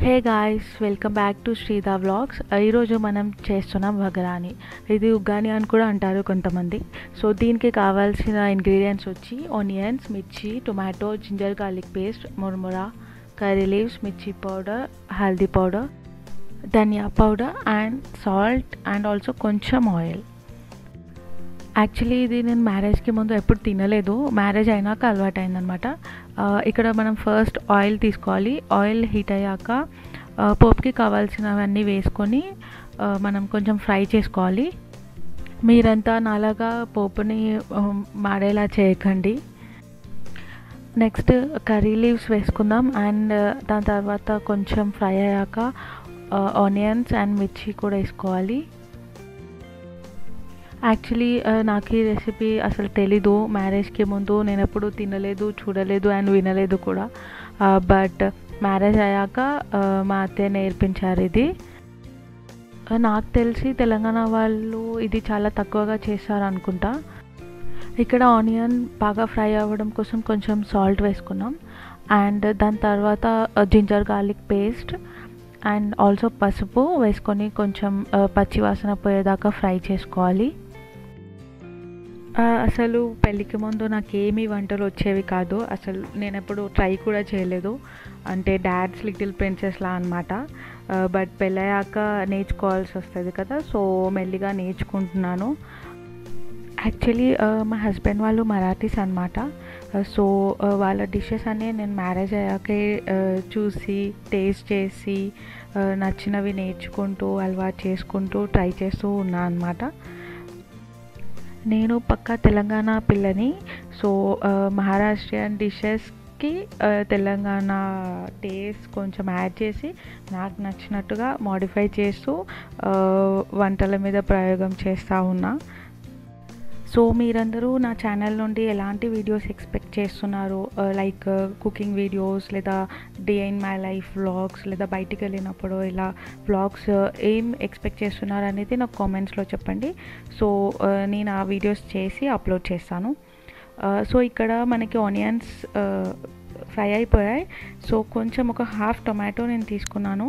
Hey guys, welcome back to Shrida vlogs. ఈరోజు మనం చేస్తున్నాం వగరాని. ఇది ఉగ్గాని అని కూడా అంటారు కొంతమంది. సో దీనికి కావాల్సిన ఇంగ్రీడియంట్స్ వచ్చి ఆనియన్స్, మిర్చి, టొమాటో, జింజర్ గార్లిక్ పేస్ట్, ముర్మురా, కర్రీ లీవ్స్, మిర్చి పౌడర్, హల్దీ పౌడర్, ధనియా powder and salt and also కొంచెం ఆయిల్. యాక్చువల్లీ ఇది నేను మ్యారేజ్కి ముందు ఎప్పుడు తినలేదు, మ్యారేజ్ అయినాక అలవాటు అయిందనమాట. ఇక్కడ మనం ఫస్ట్ ఆయిల్ తీసుకోవాలి. ఆయిల్ హీట్ అయ్యాక పోపుకి కావాల్సినవన్నీ వేసుకొని మనం కొంచెం ఫ్రై చేసుకోవాలి. మీరంతా నాలాగా పోపుని మాడేలా చేయకండి. నెక్స్ట్ కర్రీ లీవ్స్ వేసుకుందాం. అండ్ దాని తర్వాత కొంచెం ఫ్రై అయ్యాక ఆనియన్స్ అండ్ మిర్చి కూడా వేసుకోవాలి. యాక్చువల్లీ నాకు ఈ రెసిపీ అసలు తెలీదు. మ్యారేజ్కి ముందు నేను ఎప్పుడు తినలేదు, చూడలేదు అండ్ వినలేదు కూడా. బట్ మ్యారేజ్ అయ్యాక మా అత్తయ్య నేర్పించారు ఇది. నాకు తెలిసి తెలంగాణ వాళ్ళు ఇది చాలా తక్కువగా చేస్తారు అనుకుంటా. ఇక్కడ ఆనియన్ బాగా ఫ్రై అవ్వడం కోసం కొంచెం సాల్ట్ వేసుకున్నాం. అండ్ దాని తర్వాత ginger garlic paste and also పసుపు వేసుకొని కొంచెం పచ్చి వాసన పోయేదాకా ఫ్రై చేసుకోవాలి. అసలు పెళ్ళికి ముందు నాకేమీ వంటలు వచ్చేవి కాదు. అసలు నేను ఎప్పుడు ట్రై కూడా చేయలేదు. అంటే డాడ్స్ లిటిల్ ప్రిన్సెస్లా అనమాట. బట్ పెళ్ళయ్యాక నేర్చుకోవాల్సి వస్తుంది కదా, సో మెల్లిగా నేర్చుకుంటున్నాను. యాక్చువల్లీ మా హస్బెండ్ వాళ్ళు మరాఠీస్ అనమాట. సో వాళ్ళ డిషెస్ అన్నీ నేను మ్యారేజ్ అయ్యాకే చూసి టేస్ట్ చేసి నచ్చినవి నేర్చుకుంటూ అలవాటు చేసుకుంటూ ట్రై చేస్తూ ఉన్నాను అనమాట. నేను పక్కా తెలంగాణ పిల్లని. సో మహారాష్ట్రియన్ డిషెస్కి తెలంగాణ టేస్ట్ కొంచెం యాడ్ చేసి నాకు నచ్చినట్టుగా మోడిఫై చేస్తూ వంటల మీద ప్రయోగం చేస్తూ ఉన్నా. సో మీరందరూ నా ఛానల్ నుండి ఎలాంటి వీడియోస్ ఎక్స్పెక్ట్ చేస్తున్నారు? లైక్ కుకింగ్ వీడియోస్, లేదా day in my life vlogs, లేదా బయటికి వెళ్ళినప్పుడు ఇలా వ్లాగ్స్ ఏం ఎక్స్పెక్ట్ చేస్తున్నారు అనేది నాకు కామెంట్స్లో చెప్పండి. సో నేను ఆ వీడియోస్ చేసి అప్లోడ్ చేస్తాను. సో ఇక్కడ మనకి ఆనియన్స్ ఫ్రై అయిపోయాయి. సో కొంచెం ఒక హాఫ్ టొమాటో నేను తీసుకున్నాను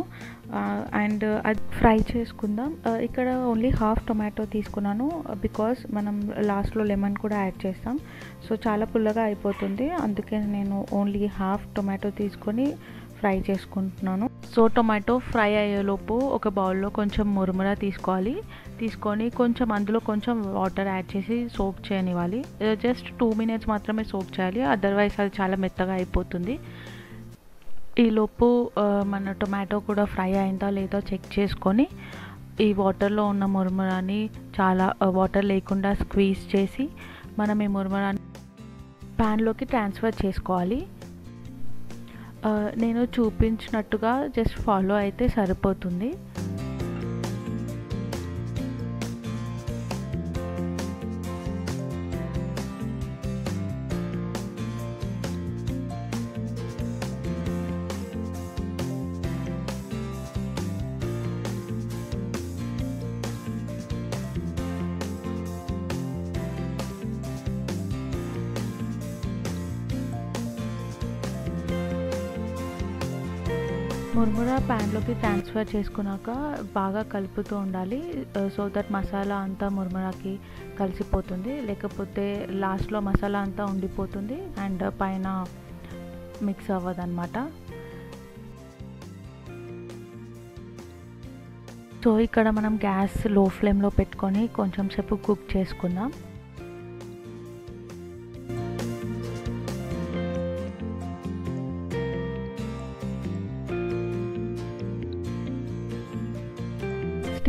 అండ్ అది ఫ్రై చేసుకుందాం. ఇక్కడ ఓన్లీ హాఫ్ టొమాటో తీసుకున్నాను బికాస్ మనం లాస్ట్లో లెమన్ కూడా యాడ్ చేస్తాం. సో చాలా పుల్లగా అయిపోతుంది, అందుకే నేను ఓన్లీ హాఫ్ టొమాటో తీసుకొని ఫ్రై చేసుకుంటున్నాను. సో టొమాటో ఫ్రై అయ్యేలోపు ఒక బౌల్లో కొంచెం మురుమురా తీసుకొని కొంచెం అందులో కొంచెం వాటర్ యాడ్ చేసి సోక్ చేయనివ్వాలి. జస్ట్ 2 minutes మాత్రమే సోక్ చేయాలి, అదర్వైజ్ అది చాలా మెత్తగా అయిపోతుంది. ఈలోపు మన టొమాటో కూడా ఫ్రై అయిందా లేదో చెక్ చేసుకొని ఈ వాటర్లో ఉన్న మురుమురాని చాలా వాటర్ లేకుండా స్క్వీజ్ చేసి మనం ఈ మురుమురాని ప్యాన్లోకి ట్రాన్స్ఫర్ చేసుకోవాలి. నేను చూపించినట్టుగా జస్ట్ ఫాలో అయితే సరిపోతుంది. మురుమురా ప్యాన్లోకి ట్రాన్స్ఫర్ చేసుకున్నాక బాగా కలుపుతూ ఉండాలి. సో దట్ మసాలా అంతా మురుమురాకి కలిసిపోతుంది, లేకపోతే లాస్ట్లో మసాలా అంతా ఉండిపోతుంది అండ్ పైన మిక్స్ అవ్వదన్నమాట. సో ఇక్కడ మనం గ్యాస్ లో ఫ్లేమ్లో పెట్టుకొని కొంచెం సేపు కుక్ చేసుకుందాం.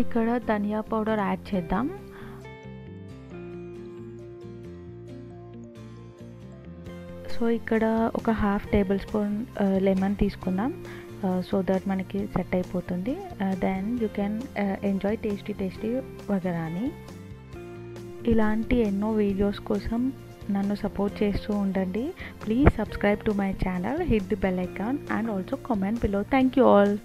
ఇక్కడ ధనియా పౌడర్ యాడ్ చేద్దాం. సో ఇక్కడ ఒక హాఫ్ టేబుల్ స్పూన్ లెమన్ తీసుకుందాం. సో దట్ మనకి సెట్ అయిపోతుంది. Then you can enjoy tasty వగరాని. ఇలాంటి ఎన్నో వీడియోస్ కోసం నన్ను సపోర్ట్ చేస్తూ ఉండండి. Please subscribe to my channel, hit the bell icon and also comment below. Thank you all.